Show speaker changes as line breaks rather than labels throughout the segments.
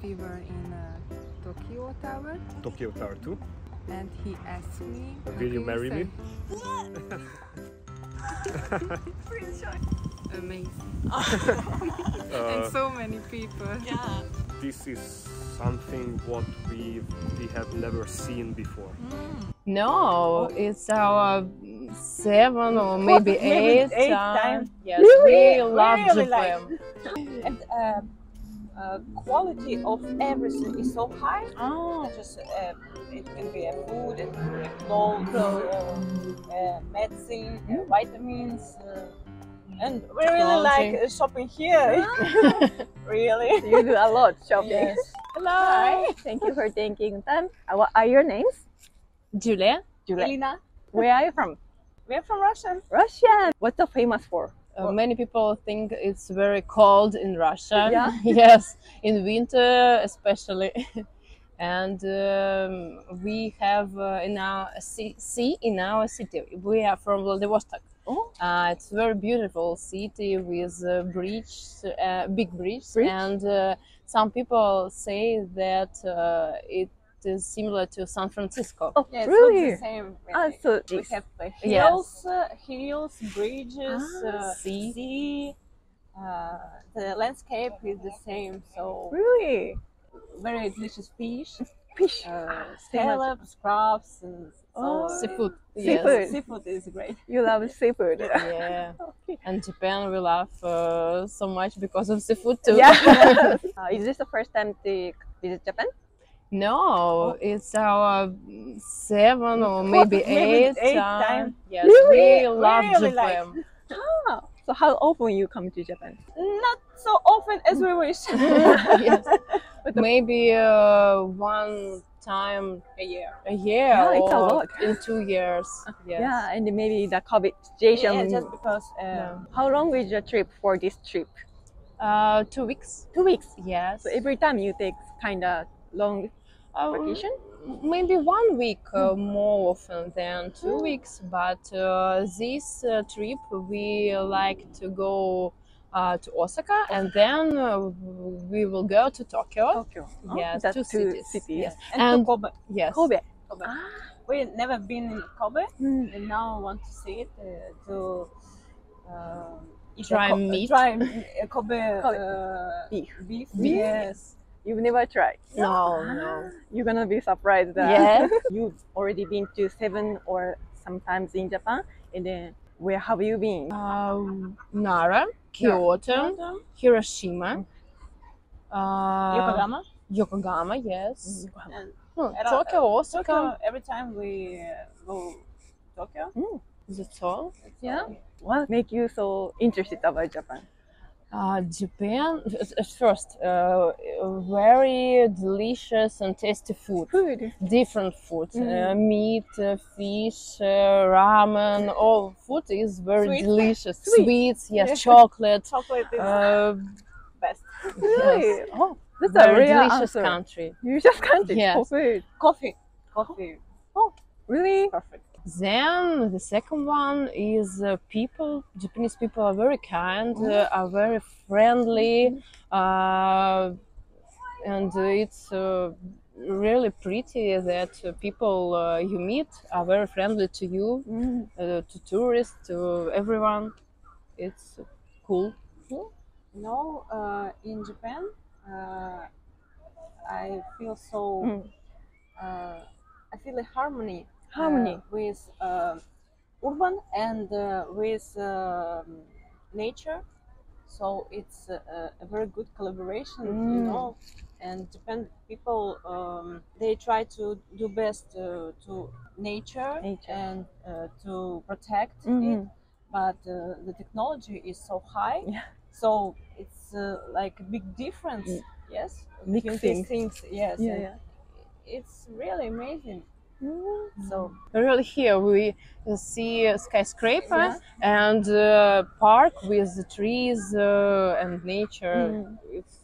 we were in Tokyo Tower.
Tokyo Tower too.
And he asked me,
"Will you marry me?"
Amazing. And so many people.
Yeah.
This is something what we have never seen before.
No, it's our 7 or maybe 8
time.
Yes,
Really?
we love
Really
Japan.
And quality of everything is so high.
Oh,
Just it can be food, it can be clothes, medicine, vitamins, and we really like shopping here. Really,
You do a lot shopping.
yes.
Hello. Thank you for taking time. What are your names?
Julia.
Elena,
Where are you from?
we're from Russia.
Russia. What's the famous for?
Many people think it's very cold in Russia.
Yeah.
Yes, in winter especially. And we have in our sea in our city. We are from Vladivostok.
Oh.
It's a very beautiful city with big bridge. And some people say that it is similar to San Francisco.
Oh,
Yes,
really?
it's the same.
Ah,
Really.
so
We have
Yes.
hills, bridges,
Sea.
the landscape is the same. So
really?
very delicious fish,
Fish.
scallops, crabs, and so
Seafood.
Seafood.
Yes.
seafood is great.
You love seafood.
Yeah.
Okay.
And Japan we love so much because of seafood too.
Yeah. Is this the first time to visit Japan?
No, it's our 7 or maybe 8
time.
Yes,
Really?
we love
Really
Japan.
Ah, so how often you come to Japan?
Not so often as we wish.
Yes. Maybe 1 time
A year.
a year
Yeah, it's a
or
lot.
in 2 years. Yes.
Yeah, and maybe the COVID situation.
Yeah, just because
How long is your trip for this trip?
2 weeks.
2 weeks.
Yes.
So every time you take kind of long vacation?
Maybe 1 week more often than 2 weeks, but this trip we like to go to Osaka and then we will go to Tokyo.
Tokyo.
Yes,
that's
2
two
cities. Yes.
and
And
to Kobe.
yes.
Kobe.
Kobe. We've never been in Kobe,
Mm.
and now want to see it to eat
Try
the
meat.
Try Kobe
Beef.
beef.
Beef?
Yes.
You've never tried?
No, no.
You're gonna be surprised that
Yeah.
you've already been to 7 or sometimes in Japan. And then where have you been?
Nara, Kyoto, Hiroshima,
Yokohama.
Yokohama, yes.
And
Tokyo, Osaka.
Tokyo, every time we go Tokyo.
That's all.
Yeah. What make you so interested about Japan?
Japan, at first, very delicious and tasty food.
Food.
Different food, meat, fish, ramen, all food is very
Sweet.
delicious.
Sweet.
Sweets, yes,
Yeah.
chocolate.
Chocolate is best.
Really?
Yes.
Oh, that's a
Very
rare
delicious
answer.
country.
You just can't eat
Yes.
for food.
Coffee.
Really?
Perfect.
Then the second one is people. Japanese people are very kind, are very friendly, and it's really pretty that people you meet are very friendly to you, to tourists, to everyone. It's cool.
In Japan, I feel so. I feel a harmony. With urban and with nature, so it's a very good collaboration, you know. And Japan people they try to do best to nature. And to protect it, but the technology is so high, so it's like a big difference. Yes, between these things. Yes, and it's really amazing. So
Really, here we see a skyscraper and park with the trees and nature. It's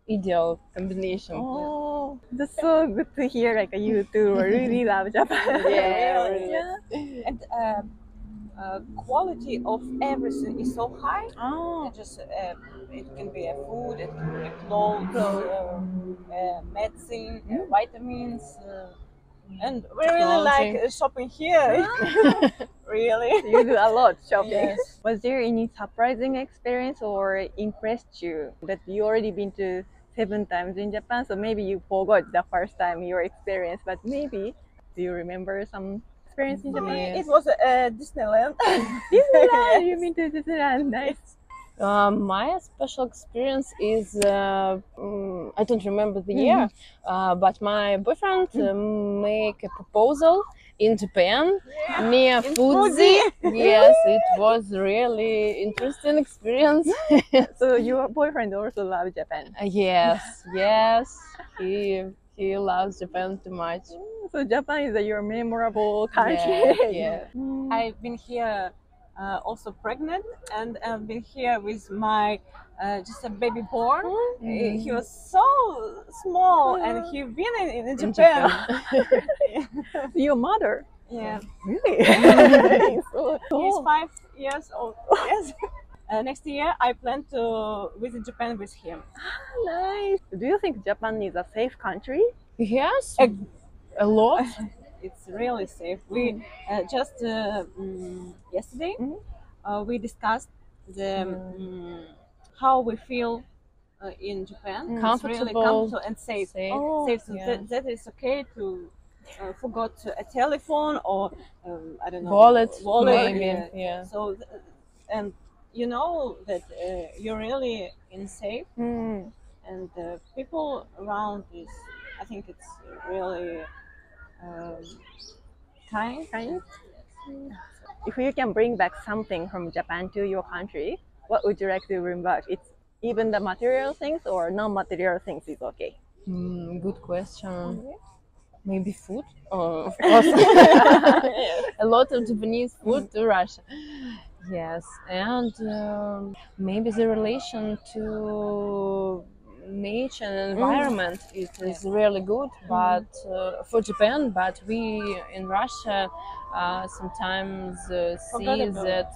ideal combination.
Oh, that's so good to hear. Like you two really love Japan.
Yeah,
really.
and quality of everything is so high.
Oh.
It can be food, it can be clothes, medicine, vitamins, and we really like shopping here. Really,
You do a lot shopping.
Yes.
Was there any surprising experience or impressed you that you already been to 7 times in Japan? So maybe you forgot the first time your experience, but maybe do you remember some experience in Japan?
It was Disneyland.
Disneyland. You've been to Disneyland. Nice.
My special experience is I don't remember the year, but my boyfriend make a proposal in Japan near Fuji. Yes, it was really interesting experience.
So your boyfriend also loves Japan.
Yes, he loves Japan too much.
So Japan is your memorable country.
Yeah.
I've been here also pregnant, and I've been here with my just a baby born. He was so small, and he's been in Japan.
Your mother.
Yeah,
Really? So
he's
cool.
5 years old. Yes. Next year, I plan to visit Japan with him.
Nice. Do you think Japan is a safe country?
Yes, a lot.
It's really safe. We just yesterday we discussed the how we feel in Japan. It's really
Comfortable.
comfortable and safe.
Oh,
Safe. So
yeah.
that is okay to forgot a telephone or I don't know
Wallet,
wallet.
maybe, yeah.
So and you know that you're really in safe, and people around is. I think it's really kind.
If you can bring back something from Japan to your country, what would you like to bring back? It's even the material things or non-material things is okay.
Good question. Maybe food? Oh, of course. A lot of Japanese food to Russia. Yes, and maybe the relation to nature and environment it is really good, but for Japan, but we in Russia sometimes see that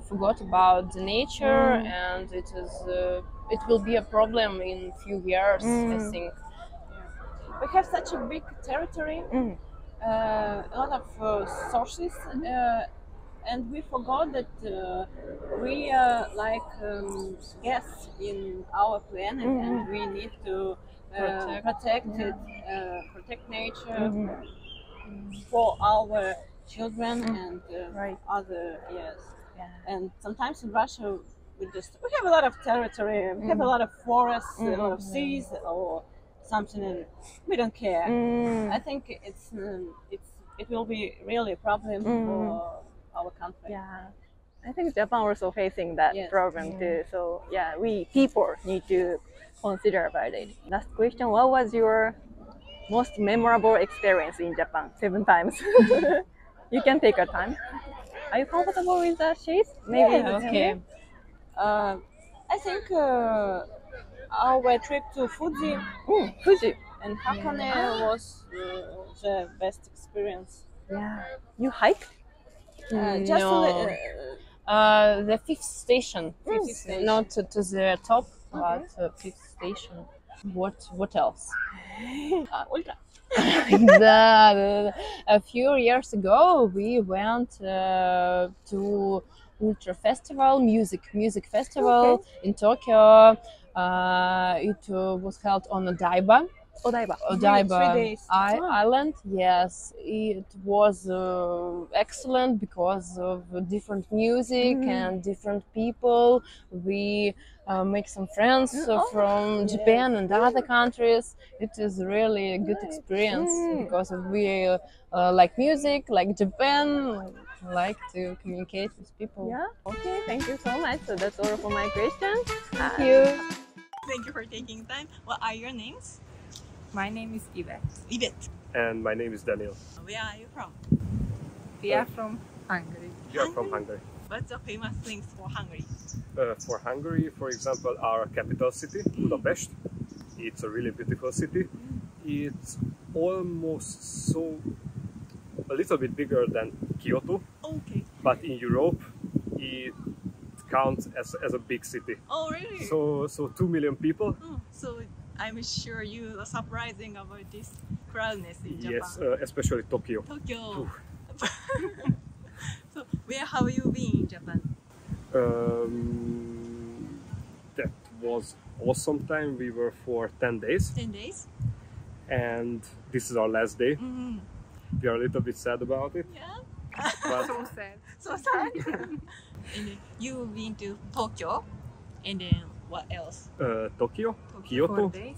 forgot about the nature, and it will be a problem in few years, I think.
We have such a big territory, a lot of sources, and we forgot that we are like guests in our planet, and we need to protect it, protect nature for our children and other. Yes, and sometimes in Russia we have a lot of territory, we have a lot of forests, a lot of seas, or something, and we don't care. I think it will be really a problem for our country.
Yeah, I think Japan also facing that problem too. So yeah, we people need to consider about it. Last question: what was your most memorable experience in Japan? 7 times. You can take your time. Are you comfortable with the sheets? Maybe.
Yeah,
Okay.
I think our trip to Fuji
Fuji.
and Hakone was the best experience.
Yeah. You hiked?
Just
No. The fifth station.
Fifth station.
Not to the top, but fifth station. What else?
ultra.
A few years ago, we went to Ultra Festival, music festival in Tokyo. It was held on Odaiba.
Odaiba.
3 days.
Island. Yes, it was excellent because of different music and different people. We make some friends from Japan and other countries. It is really a good experience because we like music, like Japan, like to communicate with people.
Yeah. Okay. Thank you so much. So that's all for my questions.
Thank you.
Thank you for taking time. What are your names?
My name is Ivet.
Ivet.
And my name is Daniel.
Where are you from?
We are from Hungary.
We are from Hungary.
What's the famous things for Hungary?
For Hungary, for example, our capital city, Budapest. It's a really beautiful city. It's almost a little bit bigger than Kyoto,
Okay.
but in Europe it counts as a big city.
Oh, really?
So 2 million people.
So I'm sure you are surprising about this crowdness in Japan.
Yes, especially Tokyo.
Tokyo. So where have you been in Japan?
That was awesome time. We were for 10 days.
10 days?
And this is our last day. We are a little bit sad about it.
Yeah.
But
So sad.
So sad. And then you've been to Tokyo, and then what else?
Tokyo,
4
Kyoto,
days.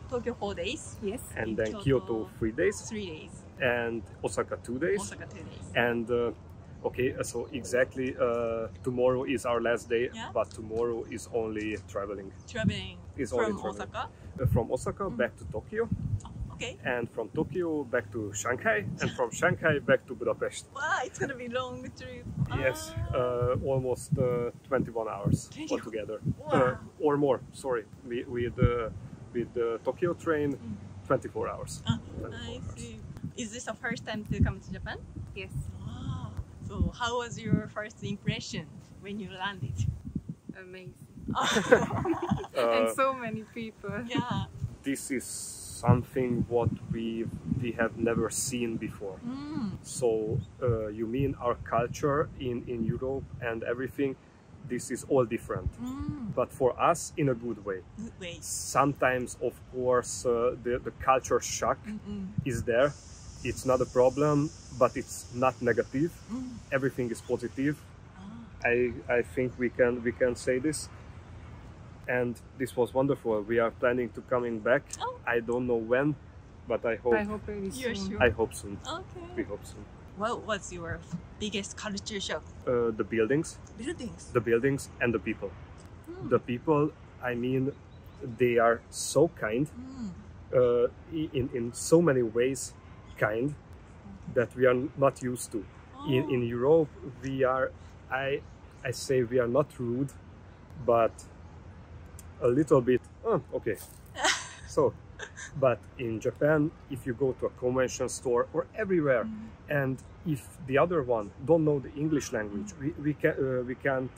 Tokyo 4 days,
Yes.
and then Kyoto 3 days,
3 days,
and Osaka 2 days.
Osaka 2 days.
And okay, so exactly tomorrow is our last day,
Yeah.
but tomorrow is only traveling.
Traveling
Is only
from
traveling.
Osaka.
From Osaka back to Tokyo,
Okay.
and from Tokyo back to Shanghai, and from Shanghai back to Budapest.
Wow, it's gonna be long trip.
Yes, almost 21 hours
21.
altogether,
Wow.
or more. Sorry, with the Tokyo train, 24 hours. 24
I
hours.
see. Is this the first time to come to Japan?
Yes.
Wow. So how was your first impression when you landed?
Amazing.
Uh,
And so many people.
Yeah.
This is something what we have never seen before. So you mean our culture in Europe and everything? This is all different, but for us in a good way.
Good way.
Sometimes, of course, the culture shock is there. It's not a problem, but it's not negative. Everything is positive. I think we can say this. And this was wonderful. We are planning to coming back.
Oh.
I don't know when, but I hope.
I hope very
You're
soon.
sure?
I hope soon.
Okay.
We hope soon.
What was your biggest culture shock?
The buildings,
Buildings.
and the people. The people, I mean, they are so kind. In so many ways, kind that we are not used to. In Europe, we are. I say we are not rude, but a little bit. Okay. So, but in Japan, if you go to a convention store or everywhere, and if the other one don't know the English language, we can't.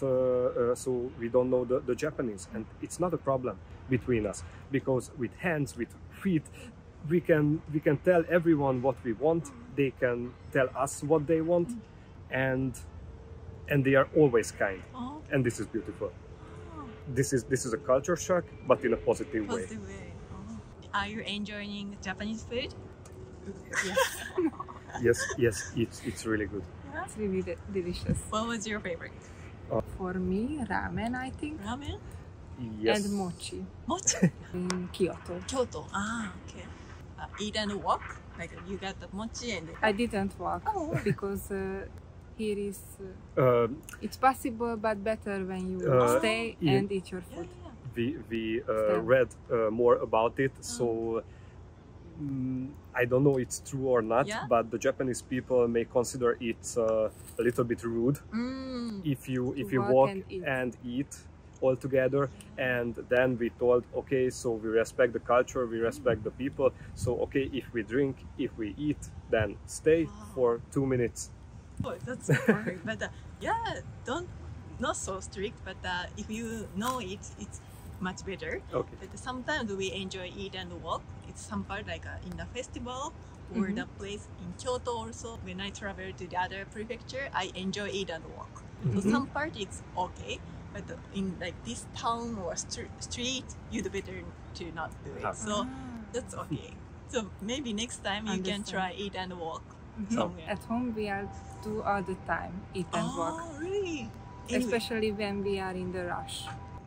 So we don't know the Japanese, and it's not a problem between us, because with hands, with feet, we can tell everyone what we want. They can tell us what they want, and they are always kind, and this is beautiful. This is a culture shock, but in a positive way.
Positive way. Are you enjoying Japanese food?
Yes, it's really good.
It's really delicious.
What was your favorite?
For me, ramen, I think.
Ramen?
Yes.
And mochi
Mochi?
in Kyoto.
Kyoto. Ah, okay. Eat and walk? Like you got the mochi and...
I didn't walk
Oh.
because here is it's possible, but better when you stay
yeah.
and eat your
Yeah,
food.
yeah.
We read more about it, so I don't know it's true or not,
Yeah?
but the Japanese people may consider it a little bit rude if you
walk
walk
and eat.
and eat all together. And then we told, okay, so we respect the culture, we respect the people, so okay, if we drink, if we eat, then stay for 2 minutes.
Oh, that's perfect. But yeah, not so strict, but if you know it, it's much better.
Okay.
But sometimes we enjoy eat and walk. It's some part like in the festival or the place in Kyoto also. When I travel to the other prefecture, I enjoy eat and walk. So some part it's okay, but in like this town or street, you'd better to not do it. So that's okay. So maybe next time you can try eat and walk somewhere.
At home we are do all the time, eat and walk.
Oh, really?
Especially when we are in the rush.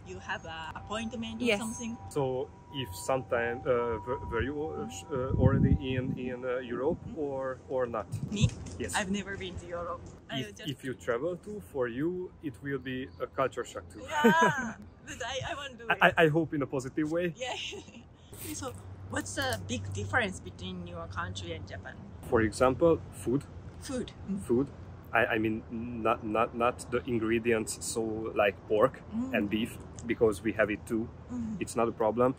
You have an appointment or
Yes.
something?
So if sometime were you already in Europe or not?
Me?
Yes.
I've never been to Europe.
If you travel to, for you it will be a culture shock too.
Yeah, but I want to do it.
I hope in a positive way.
Yeah. So what's the big difference between your country and Japan?
For example, food.
Food.
I mean not the ingredients, so like pork and beef, because we have it too. It's not a problem.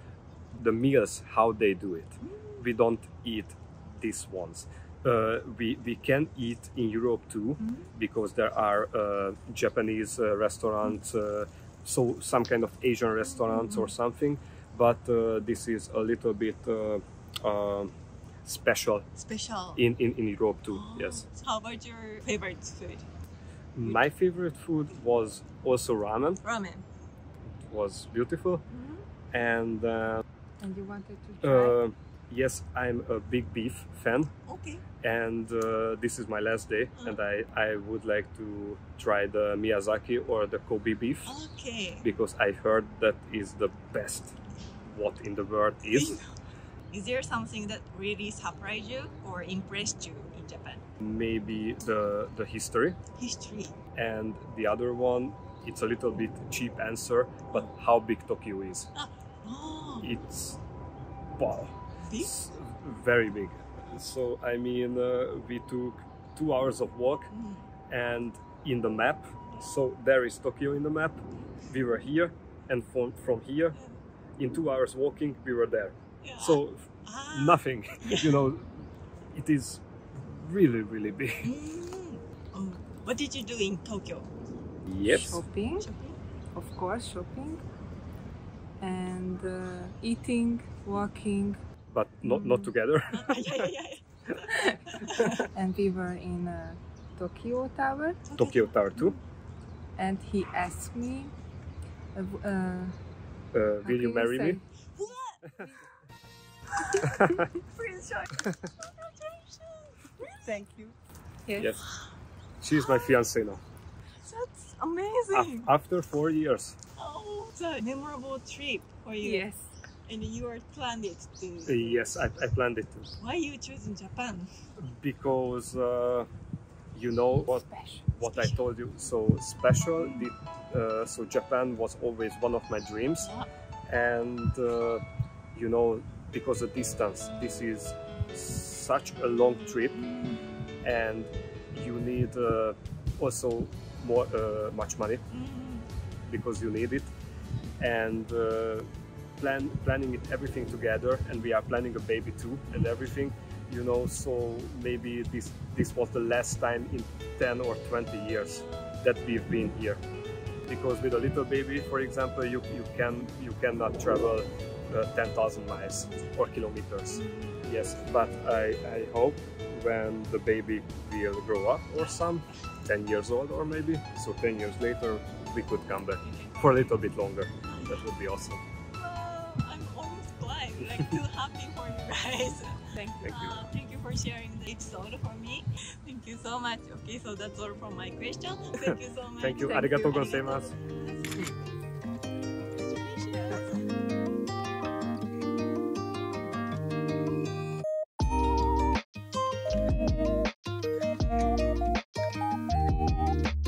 The meals, how they do it. We don't eat these ones. We can eat in Europe too, because there are Japanese restaurants, so some kind of Asian restaurants or something. But this is a little bit special in Europe too. Yes.
How about your favorite food?
My favorite food was also ramen.
Ramen.
It was beautiful, and
you wanted to try?
yes, I'm a big beef fan.
Okay.
And this is my last day, and I would like to try the Miyazaki or the Kobe beef.
Okay.
Because I heard that is the best what in the world is.
Is there something that really surprised you or impressed you in Japan?
Maybe the history.
History.
And the other one, it's a little bit cheap answer, but how big Tokyo is. It's wow.
Big?
Very big. So I mean, we took 2 hours of walk, and in the map, so there is Tokyo in the map. We were here, and from here, in 2 hours walking, we were there.
Yeah.
So nothing, you know, it is really, really big.
What did you do in Tokyo?
Yes.
Shopping, of course, shopping, and eating, walking.
But not together.
And we were in Tokyo Tower.
Tokyo Tower too.
And he asked me,
will you marry me?
Thank you.
Yes. She's my fiancée now.
That's amazing.
After 4 years.
Oh, it's a memorable trip for you.
Yes.
And you are planned it to.
Yes, I planned it too.
Why you choosing Japan?
Because you know what I told you. So special. So Japan was always one of my dreams, and you know, because the distance. This is such a long trip, and you need also much money because you need it, and planning it everything together, and we are planning a baby too and everything, you know. So maybe this was the last time in 10 or 20 years that we've been here, because with a little baby, for example, you cannot travel 10,000 miles or kilometers. Yes, but I hope when the baby will grow up, or some 10 years old, or maybe so 10 years later we could come back for a little bit longer. That would be awesome.
I'm almost crying, like too happy for you guys.
Thank you.
Thank you for sharing the episode for me. Thank you so much. Okay, so that's all from my question. Thank you so much.
Thank you. ありがとうございます。